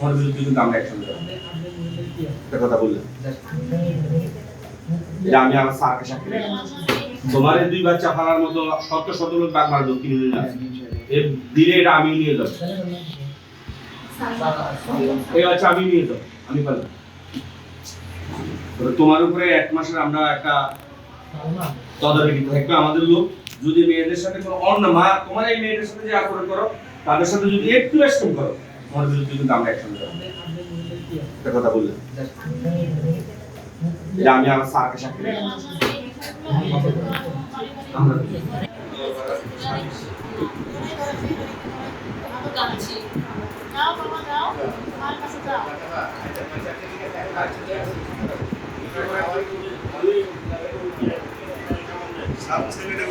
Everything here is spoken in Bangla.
আমার বিরুদ্ধে কিন্তু আমরা অ্যাকশন নেব। একটা কথা বললেন যে আমি আমার স্যারকে সাক্ষী রেখে তোমার এই 2 বাচ্চা ফালার মতো শত শত লোক বাগ মারা দক্ষিণ ইউনিয়নে আছে, এই দিলে এটা আমি নিয়ে যাব, এই বাচ্চা আমি নিয়ে যাব, আমি পারলাম। তোমার উপরে 1 মাসের আমরা একটা তদারকি থাকবে আমাদের লোক। যদি মেয়েদের সাথে কোনো অন্য মা তোমার এই মেয়েদের সাথে যে আচরণ করো তাদের সাথে যদি একটু অ্যাকশন করো আমার বিরুদ্ধে কিন্তু আমরা অ্যাকশন নেব। একটা কথা বললেন যে আমি আমার স্যারকে সাক্ষী রেখে আমরা সব ছেলেটা